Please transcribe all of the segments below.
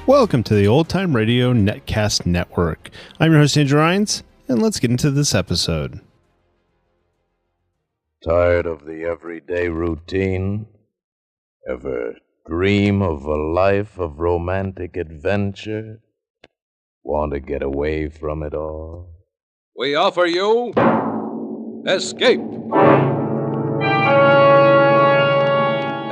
Welcome to the Old Time Radio Netcast Network. I'm your host, Andrew Rhynes, and let's get into this episode. Tired of the everyday routine? Ever dream of a life of romantic adventure? Want to get away from it all? We offer you Escape.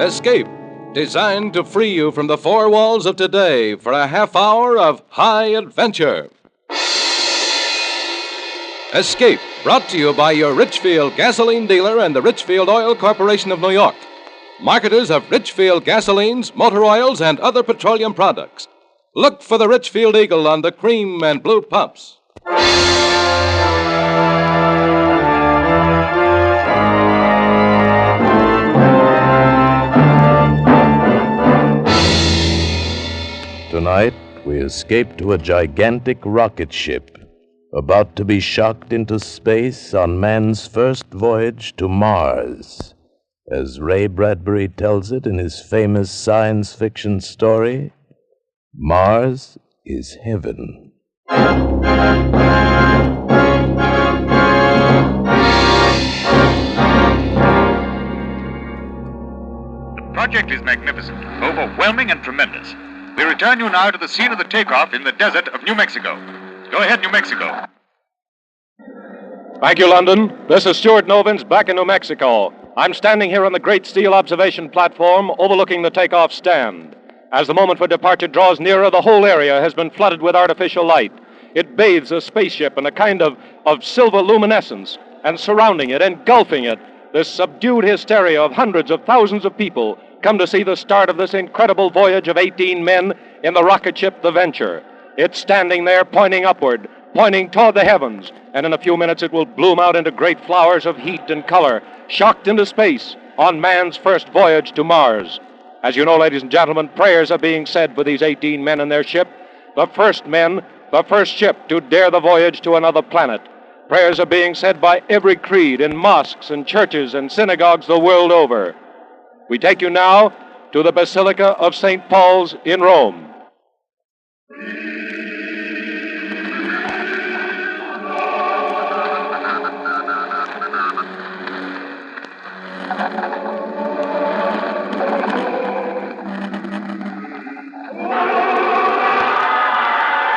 Escape, designed to free you from the four walls of today for a half hour of high adventure. Escape, brought to you by your Richfield gasoline dealer and the Richfield Oil Corporation of New York, marketers of Richfield gasolines, motor oils, and other petroleum products. Look for the Richfield Eagle on the cream and blue pumps. Tonight, we escape to a gigantic rocket ship about to be shocked into space on man's first voyage to Mars. As Ray Bradbury tells it in his famous science fiction story, Mars is heaven. The project is magnificent, overwhelming, and tremendous. We return you now to the scene of the takeoff in the desert of New Mexico. Go ahead, New Mexico. Thank you, London. This is Stuart Novins back in New Mexico. I'm standing here on the great steel observation platform overlooking the takeoff stand. As the moment for departure draws nearer, the whole area has been flooded with artificial light. It bathes a spaceship in a kind of silver luminescence, and surrounding it, engulfing it, this subdued hysteria of hundreds of thousands of people come to see the start of this incredible voyage of 18 men in the rocket ship, the Venture. It's standing there pointing upward, pointing toward the heavens, and in a few minutes it will bloom out into great flowers of heat and color, shocked into space on man's first voyage to Mars. As you know, ladies and gentlemen, prayers are being said for these 18 men and their ship, the first men, the first ship to dare the voyage to another planet. Prayers are being said by every creed in mosques and churches and synagogues the world over. We take you now to the Basilica of St. Paul's in Rome.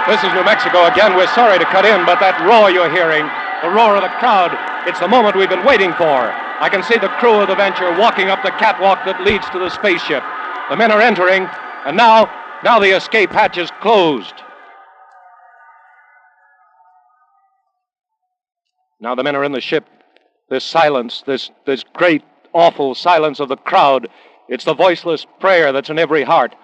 This is New Mexico again. We're sorry to cut in, but that roar you're hearing, the roar of the crowd, it's the moment we've been waiting for. I can see the crew of the Venture walking up the catwalk that leads to the spaceship. The men are entering, and now the escape hatch is closed. Now the men are in the ship. This silence, this great, awful silence of the crowd, it's the voiceless prayer that's in every heart.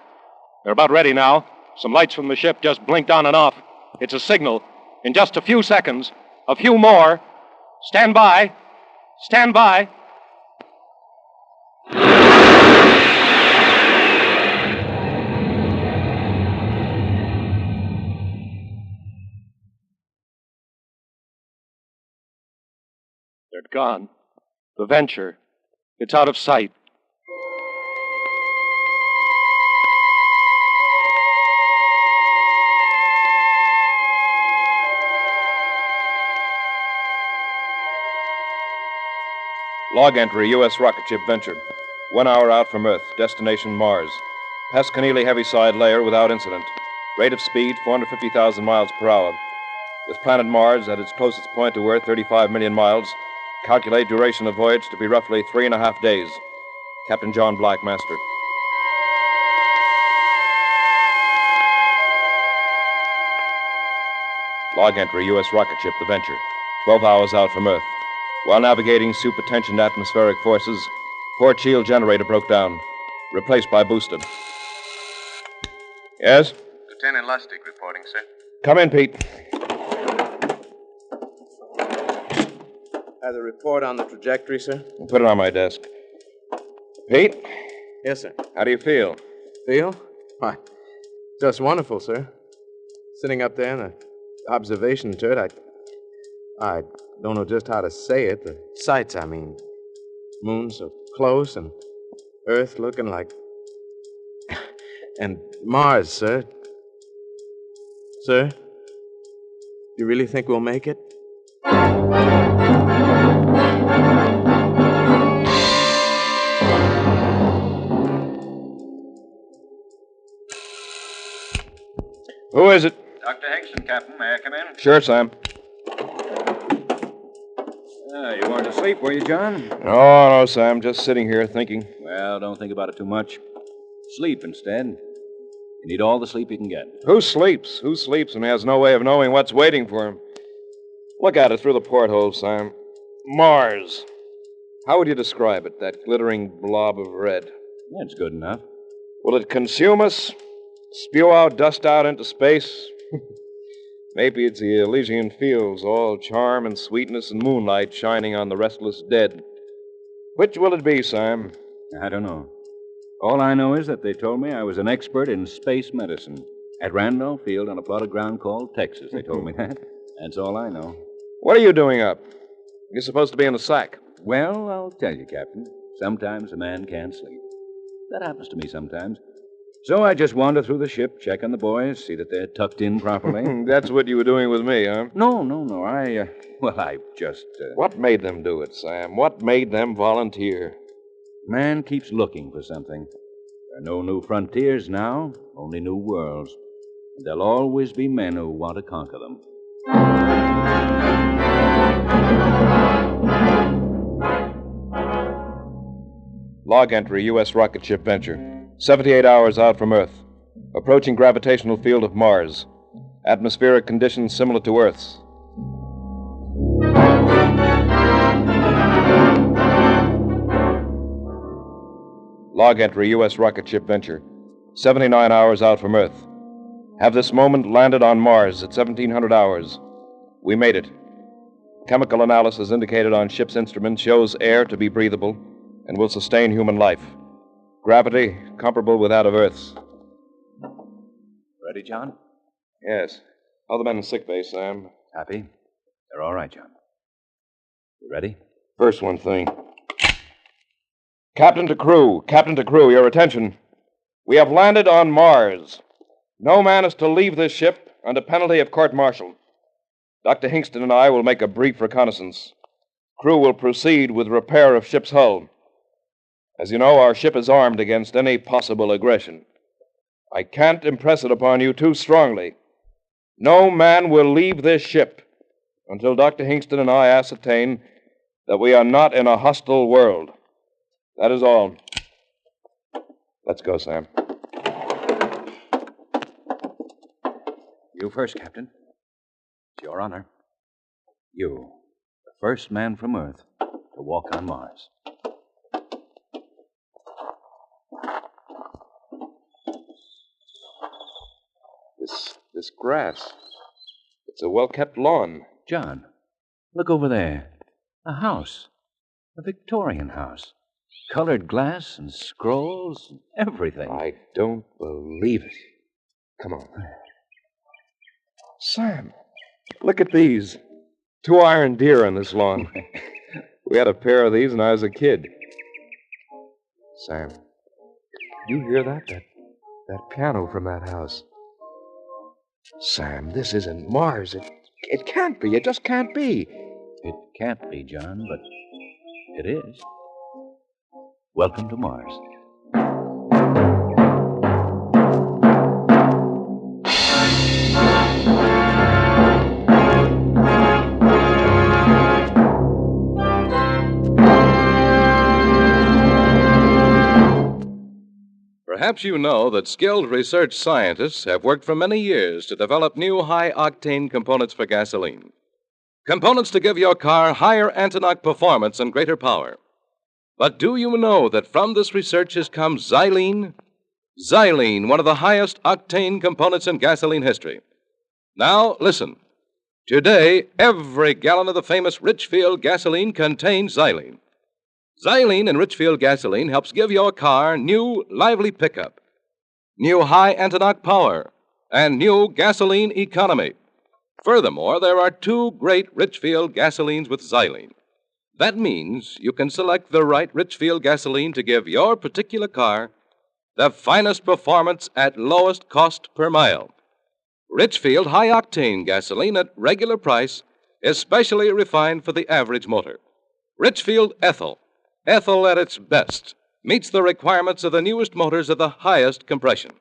They're about ready now. Some lights from the ship just blinked on and off. It's a signal. In just a few seconds, a few more. Stand by. Stand by. They're gone. The Venture. It's out of sight. Log entry, U.S. rocket ship Venture. 1 hour out from Earth. Destination Mars. Passed Keneally heaviside layer without incident. Rate of speed, 450,000 miles per hour. With planet Mars at its closest point to Earth, 35 million miles. Calculate duration of voyage to be roughly 3.5 days. Captain John Black, master. Log entry, U.S. rocket ship The Venture. 12 hours out from Earth. While navigating supertension atmospheric forces, port shield generator broke down. Replaced by booster. Yes? Lieutenant Lustig reporting, sir. Come in, Pete. Have the report on the trajectory, sir? Put it on my desk. Pete? Yes, sir. How do you feel? Feel? Why, just wonderful, sir. Sitting up there in the observation turret, I don't know just how to say it. The sights, I mean. Moon so close and Earth looking like... And Mars, sir. Sir? You really think we'll make it? Who is it? Dr. Hingston, Captain. May I come in? Sure, Sam. You weren't asleep, were you, John? No, Sam. Just sitting here thinking. Well, don't think about it too much. Sleep instead. You need all the sleep you can get. Who sleeps? Who sleeps and has no way of knowing what's waiting for him? Look at it through the porthole, Sam. Mars. How would you describe it, that glittering blob of red? That's good enough. Will it consume us? Spew out, dust out into space? Maybe it's the Elysian fields, all charm and sweetness and moonlight shining on the restless dead. Which will it be, Sam? I don't know. All I know is that they told me I was an expert in space medicine. At Randolph Field on a plot of ground called Texas, they told me that. That's all I know. What are you doing up? You're supposed to be in the sack. Well, I'll tell you, Captain. Sometimes a man can't sleep. That happens to me sometimes. So I just wander through the ship, check on the boys, see that they're tucked in properly. That's what you were doing with me, huh? No. I just... What made them do it, Sam? What made them volunteer? Man keeps looking for something. There are no new frontiers now, only new worlds. And there'll always be men who want to conquer them. Log entry, U.S. rocket ship Venture. 78 hours out from Earth. Approaching gravitational field of Mars. Atmospheric conditions similar to Earth's. Log entry, U.S. rocket ship Venture. 79 hours out from Earth. Have this moment landed on Mars at 1700 hours. We made it. Chemical analysis indicated on ship's instruments shows air to be breathable and will sustain human life. Gravity comparable with that of Earth's. Ready, John? Yes. How are the men in sick bay, Sam? Happy? They're all right, John. You ready? First one thing. Captain to crew, your attention. We have landed on Mars. No man is to leave this ship under penalty of court-martial. Dr. Hingston and I will make a brief reconnaissance. Crew will proceed with repair of ship's hull. As you know, our ship is armed against any possible aggression. I can't impress it upon you too strongly. No man will leave this ship until Dr. Hingston and I ascertain that we are not in a hostile world. That is all. Let's go, Sam. You first, Captain. It's your honor. You, the first man from Earth to walk on Mars. This grass. It's a well-kept lawn. John, look over there. A house. A Victorian house. Colored glass and scrolls and everything. I don't believe it. Come on. Sam, look at these. 2 iron deer on this lawn. We had a pair of these when I was a kid. Sam, you hear that? That piano from that house. Sam, this isn't Mars. It can't be. It just can't be. It can't be, John, but it is. Welcome to Mars. Perhaps you know that skilled research scientists have worked for many years to develop new high-octane components for gasoline. Components to give your car higher anti-knock performance and greater power. But do you know that from this research has come xylene? Xylene, one of the highest octane components in gasoline history. Now, listen. Today, every gallon of the famous Richfield gasoline contains xylene. Xylene in Richfield gasoline helps give your car new, lively pickup, new high anti-knock power, and new gasoline economy. Furthermore, there are 2 great Richfield gasolines with xylene. That means you can select the right Richfield gasoline to give your particular car the finest performance at lowest cost per mile. Richfield high-octane gasoline at regular price, especially refined for the average motor. Richfield Ethyl. Ethyl at its best. Meets the requirements of the newest motors of the highest compression.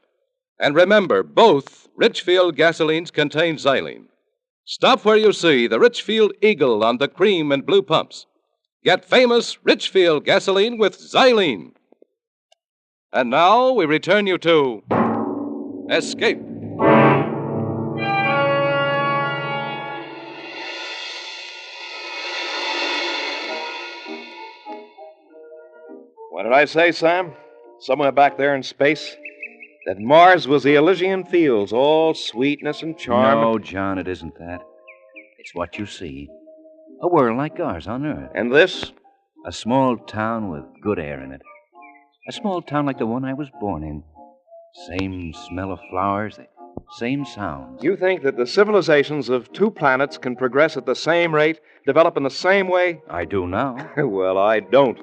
And remember, both Richfield gasolines contain xylene. Stop where you see the Richfield Eagle on the cream and blue pumps. Get famous Richfield gasoline with xylene. And now we return you to Escape. What did I say, Sam? Somewhere back there in space? That Mars was the Elysian fields, all sweetness and charm. No, John, it isn't that. It's what you see. A world like ours on Earth. And this? A small town with good air in it. A small town like the one I was born in. Same smell of flowers, the same sounds. You think that the civilizations of two planets can progress at the same rate, develop in the same way? I do now. Well, I don't.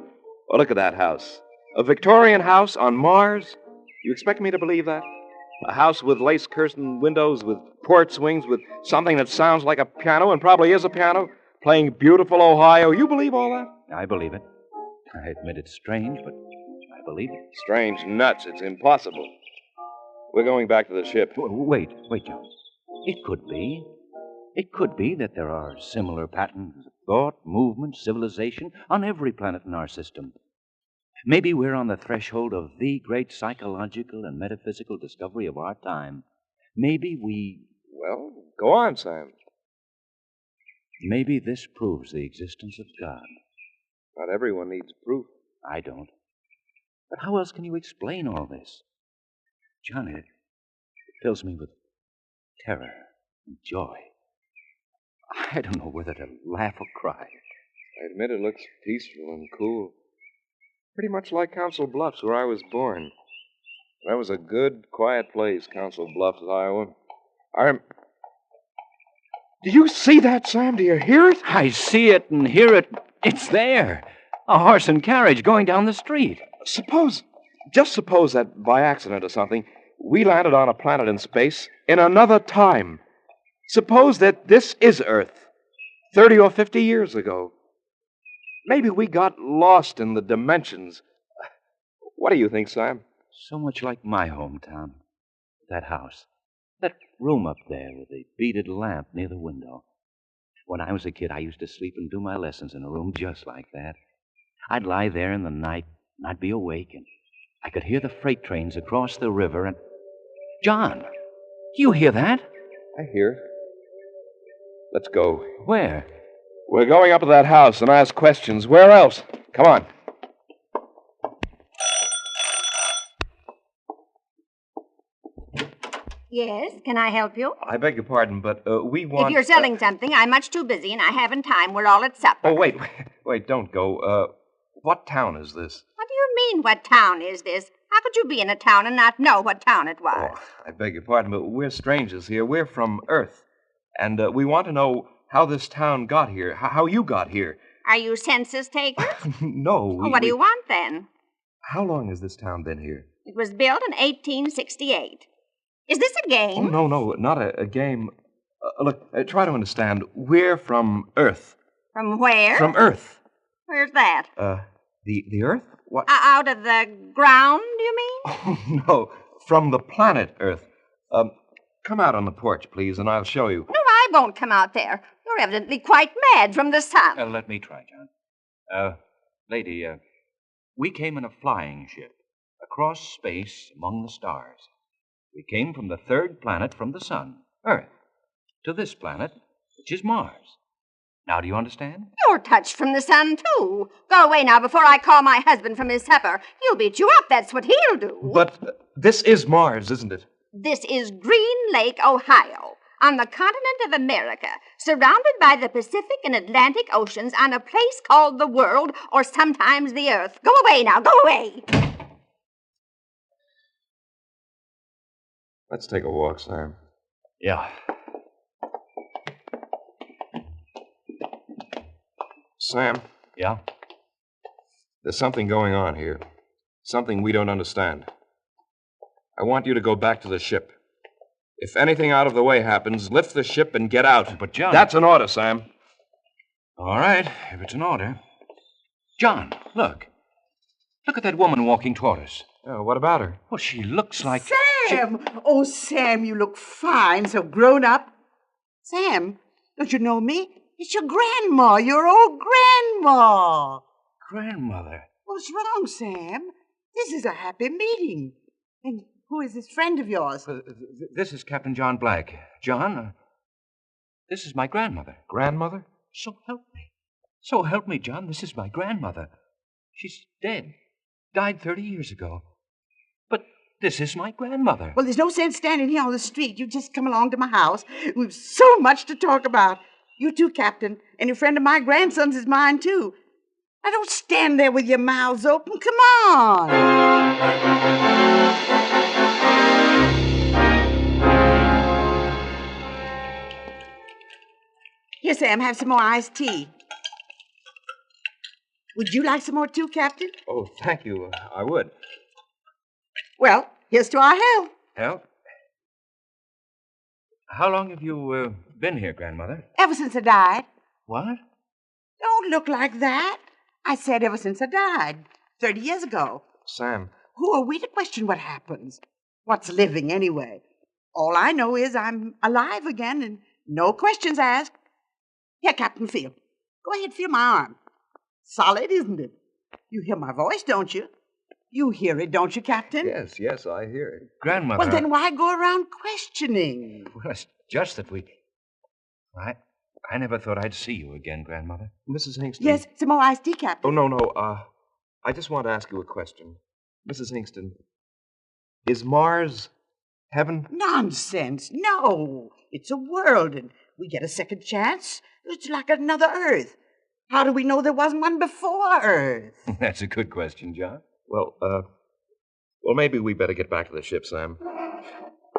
Oh, look at that house. A Victorian house on Mars? You expect me to believe that? A house with lace-curtained windows, with port swings, with something that sounds like a piano and probably is a piano, playing beautiful Ohio. You believe all that? I believe it. I admit it's strange, but I believe it. Strange nuts. It's impossible. We're going back to the ship. Wait, John. It could be. It could be that there are similar patterns of thought, movement, civilization on every planet in our system. Maybe we're on the threshold of the great psychological and metaphysical discovery of our time. Maybe we... Well, go on, Sam. Maybe this proves the existence of God. Not everyone needs proof. I don't. But how else can you explain all this? John, it fills me with terror and joy. I don't know whether to laugh or cry. I admit it looks peaceful and cool. Pretty much like Council Bluffs, where I was born. That was a good, quiet place, Council Bluffs, Iowa. Do you see that, Sam? Do you hear it? I see it and hear it. It's there. A horse and carriage going down the street. Just suppose that by accident or something, we landed on a planet in space in another time. Suppose that this is Earth, 30 or 50 years ago. Maybe we got lost in the dimensions. What do you think, Sam? So much like my hometown. That house. That room up there with the beaded lamp near the window. When I was a kid, I used to sleep and do my lessons in a room just like that. I'd lie there in the night, and I'd be awake, and I could hear the freight trains across the river, and... John, do you hear that? I hear it. Let's go. Where? We're going up to that house and ask questions. Where else? Come on. Yes, can I help you? I beg your pardon, but we want... If you're selling something, I'm much too busy and I haven't time. We're all at supper. Oh, wait, don't go. What town is this? What do you mean, what town is this? How could you be in a town and not know what town it was? Oh, I beg your pardon, but we're strangers here. We're from Earth. And we want to know how this town got here, how you got here. Are you census takers? No. What do you want, then? How long has this town been here? It was built in 1868. Is this a game? Oh, no, not a game. Look, try to understand. We're from Earth. From where? From Earth. Where's that? The Earth? What? Out of the ground, you mean? Oh, no, from the planet Earth. Come out on the porch, please, and I'll show you. No, I won't come out there. You're evidently quite mad from the sun. Let me try, John. Lady, we came in a flying ship across space among the stars. We came from the third planet from the sun, Earth, to this planet, which is Mars. Now, do you understand? You're touched from the sun, too. Go away now before I call my husband from his supper. He'll beat you up. That's what he'll do. But this is Mars, isn't it? This is Green Lake, Ohio, on the continent of America, surrounded by the Pacific and Atlantic Oceans on a place called the world, or sometimes the Earth. Go away now. Go away. Let's take a walk, Sam. Yeah. Sam? Yeah? There's something going on here. Something we don't understand. I want you to go back to the ship. If anything out of the way happens, lift the ship and get out. But, John... That's an order, Sam. All right, if it's an order. John, look. Look at that woman walking toward us. Oh, what about her? Well, she looks like... Sam! Oh, Sam, you look fine, so grown up. Sam, don't you know me? It's your grandma, your old grandma. Grandmother. What's wrong, Sam? This is a happy meeting. And who is this friend of yours? This is Captain John Black. John, this is my grandmother. Grandmother? So help me. So help me, John. This is my grandmother. She's dead. Died 30 years ago. But this is my grandmother. Well, there's no sense standing here on the street. You just come along to my house. We've so much to talk about. You too, Captain. Any friend of my grandson's is mine, too. Now, don't stand there with your mouths open. Come on. Here, Sam, have some more iced tea. Would you like some more, too, Captain? Oh, thank you. I would. Well, here's to our health. Help? How long have you been here, Grandmother? Ever since I died. What? Don't look like that. I said ever since I died, 30 years ago. Sam. Who are we to question what happens? What's living, anyway? All I know is I'm alive again and no questions asked. Here, Captain, feel. Go ahead, feel my arm. Solid, isn't it? You hear my voice, don't you? You hear it, don't you, Captain? Yes, I hear it. Grandmother... Well, then why go around questioning? Well, it's just that we... I never thought I'd see you again, Grandmother. Mrs. Hingston. Yes, some more iced tea, Captain. Oh, no. I just want to ask you a question. Mrs. Hingston, is Mars heaven? Nonsense. No. It's a world, and we get a second chance. It's like another Earth. How do we know there wasn't one before Earth? That's a good question, John. Well, maybe we better get back to the ship, Sam.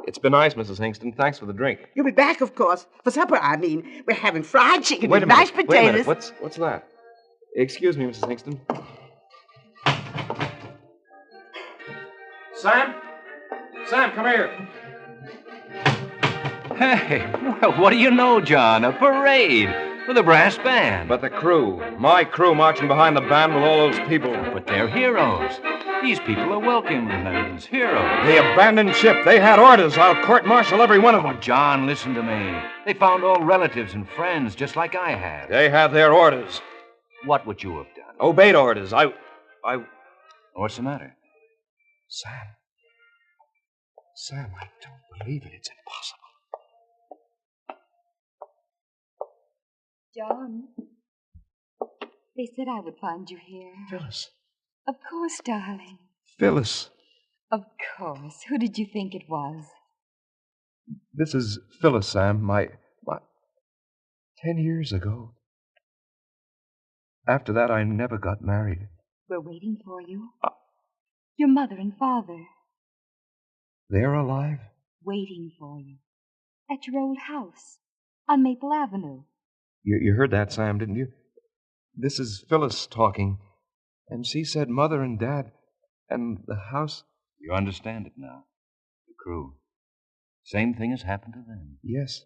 It's been nice, Mrs. Hingston. Thanks for the drink. You'll be back, of course. For supper, I mean. We're having fried chicken Wait with a minute. mashed potatoes. Wait a minute. What's that? Excuse me, Mrs. Hingston. Sam? Sam, come here. Hey, well, what do you know, John? A parade with a brass band. But the crew. My crew marching behind the band with all those people. But they're heroes. These people are welcome as heroes. The abandoned ship. They had orders. I'll court-martial every one of them. Oh, John, listen to me. They found all relatives and friends, just like I had. They had their orders. What would you have done? Obeyed orders. I... What's the matter? Sam, I don't believe it. It's impossible. John, they said I would find you here. Phyllis. Of course, darling. Phyllis. Of course. Who did you think it was? This is Phyllis, Sam. My 10 years ago. After that, I never got married. We're waiting for you. Your mother and father. They're alive? Waiting for you. At your old house. On Maple Avenue. You heard that, Sam, didn't you? This is Phyllis talking. And she said Mother and Dad and the house... You understand it now. The crew. Same thing has happened to them. Yes.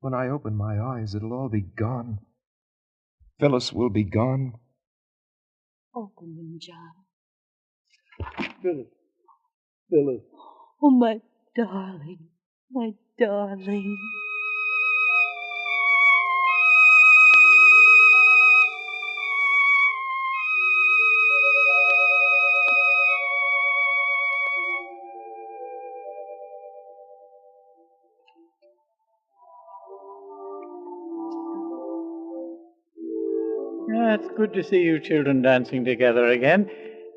When I open my eyes, it'll all be gone. Phyllis will be gone. Open them, John. Phyllis. Oh, my darling. My darling. It's good to see you children dancing together again.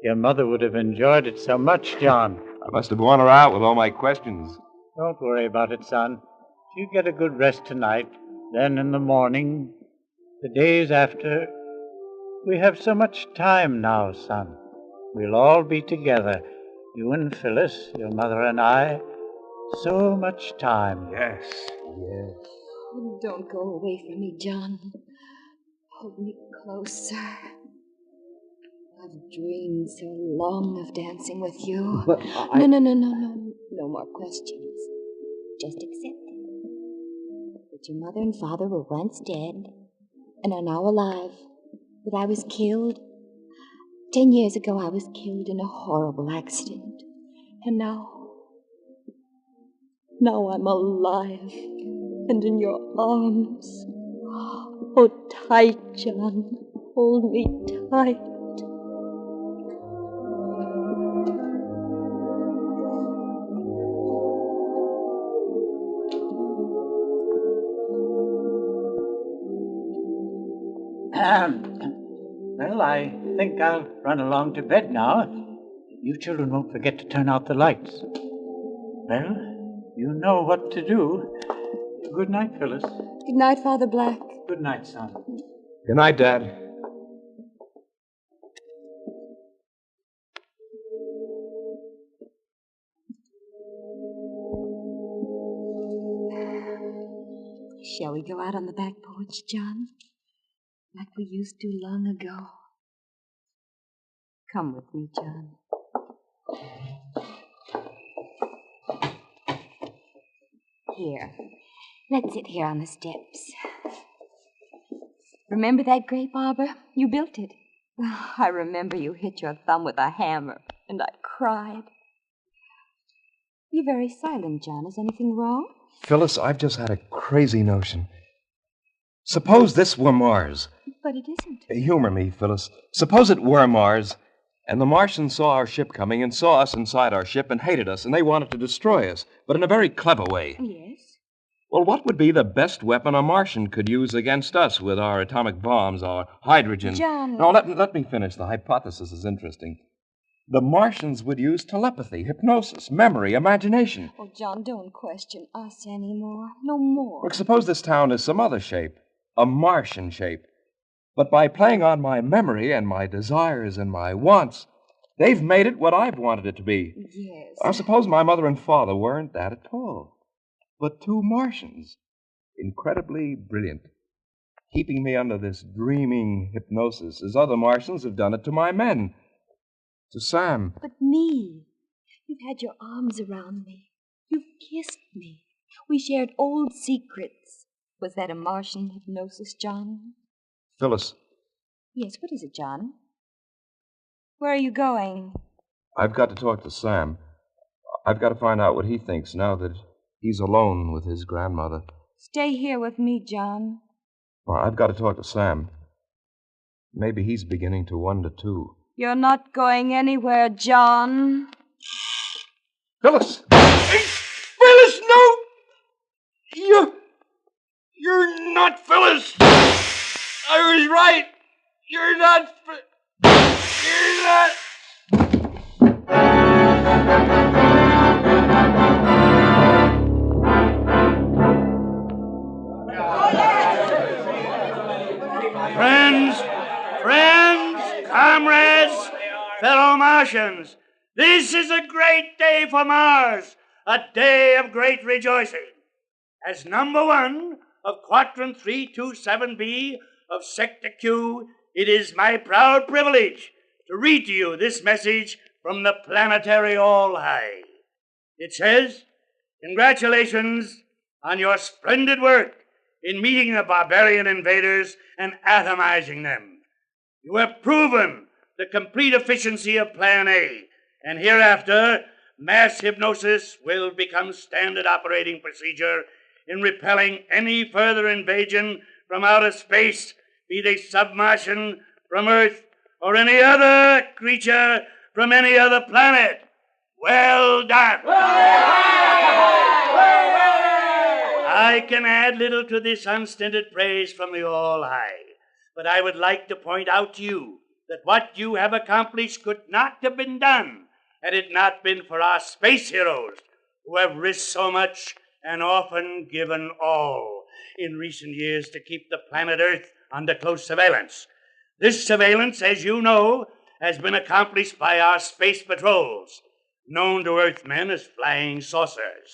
Your mother would have enjoyed it so much, John. I must have worn her out with all my questions. Don't worry about it, son. You get a good rest tonight. Then in the morning, the days after, we have so much time now, son. We'll all be together. You and Phyllis, your mother and I. So much time. Yes. Oh, don't go away from me, John. Hold me closer. I've dreamed so long of dancing with you. But No. more questions. Just accept it. That your mother and father were once dead and are now alive. That I was killed. 10 years ago, I was killed in a horrible accident. And now I'm alive and in your arms. Oh, tight, John. Hold me tight. Well, I think I'll run along to bed now. You children won't forget to turn out the lights. Well, you know what to do. Good night, Phyllis. Good night, Father Black. Good night, son. Good night, Dad. Shall we go out on the back porch, John? Like we used to long ago. Come with me, John. Here. Let's sit here on the steps. Remember that grape arbor? You built it. Oh, I remember you hit your thumb with a hammer, and I cried. You're very silent, John. Is anything wrong? Phyllis, I've just had a crazy notion. Suppose this were Mars. But it isn't. Humor me, Phyllis. Suppose it were Mars, and the Martians saw our ship coming and saw us inside our ship and hated us, and they wanted to destroy us, but in a very clever way. Yes? Well, what would be the best weapon a Martian could use against us with our atomic bombs, our hydrogen? John... No, let me finish. The hypothesis is interesting. The Martians would use telepathy, hypnosis, memory, imagination. Oh, John, don't question us anymore. No more. Look, suppose this town is some other shape, a Martian shape. But by playing on my memory and my desires and my wants, they've made it what I've wanted it to be. Yes. I suppose my mother and father weren't that at all, but two Martians, incredibly brilliant, keeping me under this dreaming hypnosis as other Martians have done it to my men. To Sam. But me. You've had your arms around me. You've kissed me. We shared old secrets. Was that a Martian hypnosis, John? Phyllis. Yes, what is it, John? Where are you going? I've got to talk to Sam. I've got to find out what he thinks now that he's alone with his grandmother. Stay here with me, John. Well, I've got to talk to Sam. Maybe he's beginning to wonder, too. You're not going anywhere, John. Phyllis! Phyllis, no! You're not Phyllis! I was right! You're not... You're not... Friends, comrades, fellow Martians, this is a great day for Mars, a day of great rejoicing. As number one of Quadrant 327B of Sector Q, it is my proud privilege to read to you this message from the planetary All-High. It says, congratulations on your splendid work in meeting the barbarian invaders and atomizing them. You have proven the complete efficiency of Plan A, and hereafter, mass hypnosis will become standard operating procedure in repelling any further invasion from outer space, be they submartian, from Earth, or any other creature from any other planet. Well done! I can add little to this unstinted praise from the All-High, but I would like to point out to you that what you have accomplished could not have been done had it not been for our space heroes who have risked so much and often given all in recent years to keep the planet Earth under close surveillance. This surveillance, as you know, has been accomplished by our space patrols, known to Earthmen as flying saucers.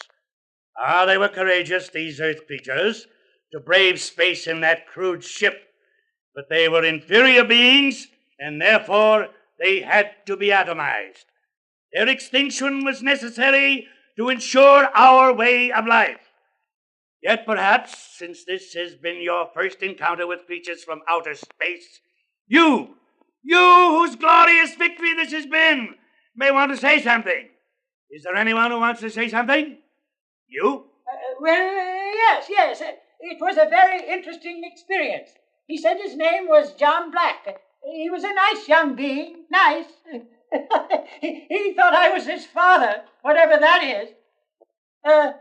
They were courageous, these Earth creatures, to brave space in that crude ship, but they were inferior beings, and therefore they had to be atomized. Their extinction was necessary to ensure our way of life. Yet perhaps, since this has been your first encounter with creatures from outer space, you whose glorious victory this has been, may want to say something. Is there anyone who wants to say something? You? Yes. It was a very interesting experience. He said his name was John Black. He was a nice young being. Nice. He thought I was his father, whatever that is. I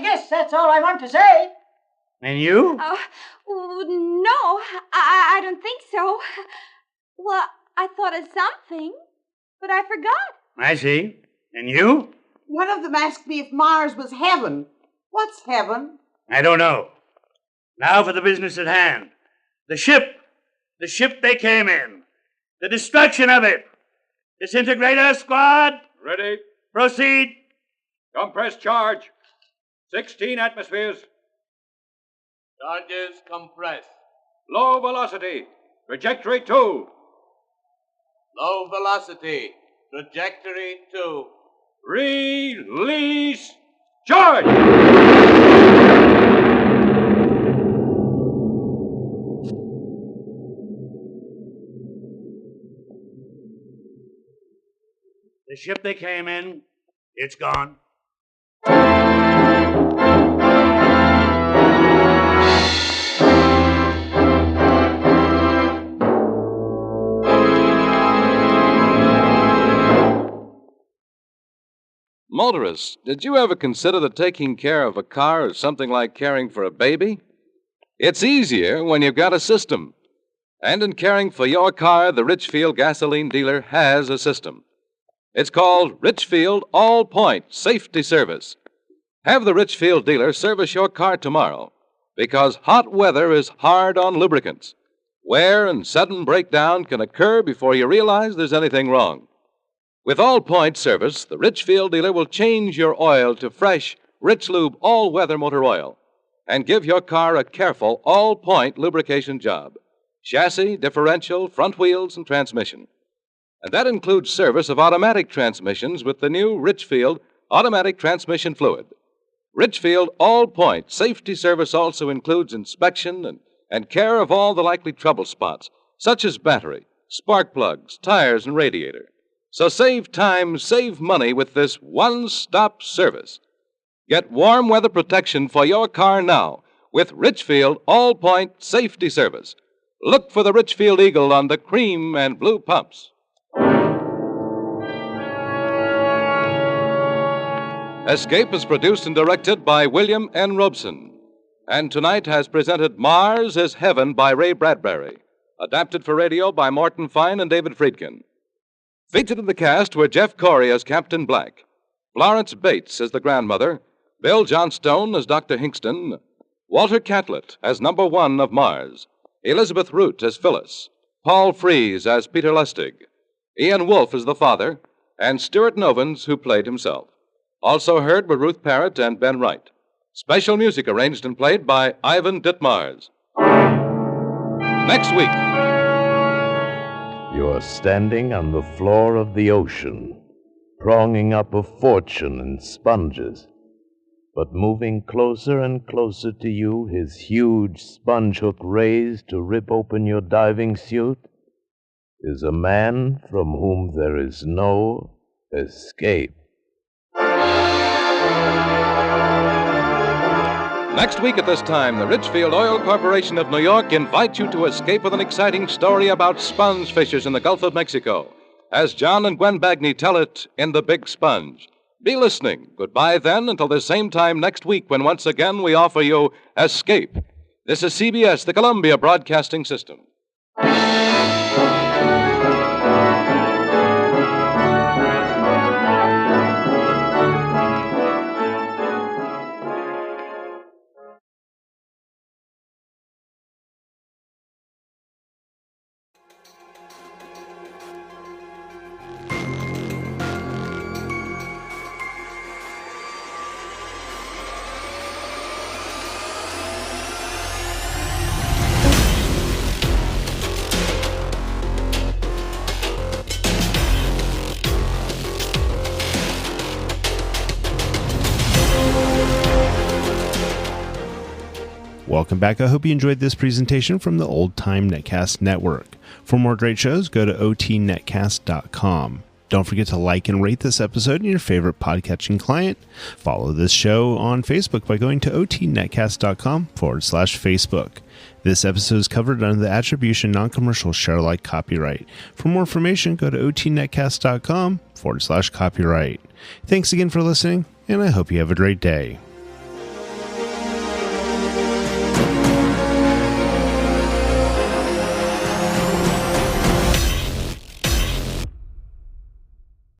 guess that's all I want to say. And you? No, I don't think so. Well, I thought of something, but I forgot. I see. And you? One of them asked me if Mars was heaven. What's heaven? I don't know. Now for the business at hand. The ship they came in. The destruction of it. Disintegrator squad. Ready. Proceed. Compress charge. 16 atmospheres. Charges compress. Low velocity. Trajectory 2. Low velocity. Trajectory 2. Release. Charge! The ship they came in, it's gone. Motorists, did you ever consider that taking care of a car is something like caring for a baby? It's easier when you've got a system. And in caring for your car, the Richfield gasoline dealer has a system. It's called Richfield All-Point Safety Service. Have the Richfield dealer service your car tomorrow, because hot weather is hard on lubricants. Wear and sudden breakdown can occur before you realize there's anything wrong. With All-Point service, the Richfield dealer will change your oil to fresh, Rich Lube all-weather motor oil and give your car a careful all-point lubrication job. Chassis, differential, front wheels, and transmission. And that includes service of automatic transmissions with the new Richfield automatic transmission fluid. Richfield All-Point Safety Service also includes inspection and care of all the likely trouble spots, such as battery, spark plugs, tires, and radiator. So save time, save money with this one-stop service. Get warm weather protection for your car now with Richfield All-Point Safety Service. Look for the Richfield Eagle on the cream and blue pumps. Escape is produced and directed by William N. Robson, and tonight has presented Mars is Heaven by Ray Bradbury, adapted for radio by Morton Fine and David Friedkin. Featured in the cast were Jeff Corey as Captain Black, Florence Bates as the grandmother, Bill Johnstone as Dr. Hingston, Walter Catlett as number 1 of Mars, Elizabeth Root as Phyllis, Paul Frees as Peter Lustig, Ian Wolfe as the father, and Stuart Novins, who played himself. Also heard were Ruth Parrot and Ben Wright. Special music arranged and played by Ivan Ditmars. Next week. You're standing on the floor of the ocean, pronging up a fortune in sponges. But moving closer and closer to you, his huge sponge hook raised to rip open your diving suit, is a man from whom there is no escape. Next week at this time, the Richfield Oil Corporation of New York invites you to escape with an exciting story about sponge fishers in the Gulf of Mexico, as John and Gwen Bagney tell it in The Big Sponge. Be listening. Goodbye then until the same time next week when once again we offer you Escape. This is CBS, the Columbia Broadcasting System. Welcome back. I hope you enjoyed this presentation from the Old Time Netcast Network. For more great shows, go to otnetcast.com. Don't forget to like and rate this episode in your favorite podcatching client. Follow this show on Facebook by going to otnetcast.com/Facebook. This episode is covered under the Attribution Non-Commercial Share-alike copyright. For more information, go to otnetcast.com/copyright. Thanks again for listening, and I hope you have a great day.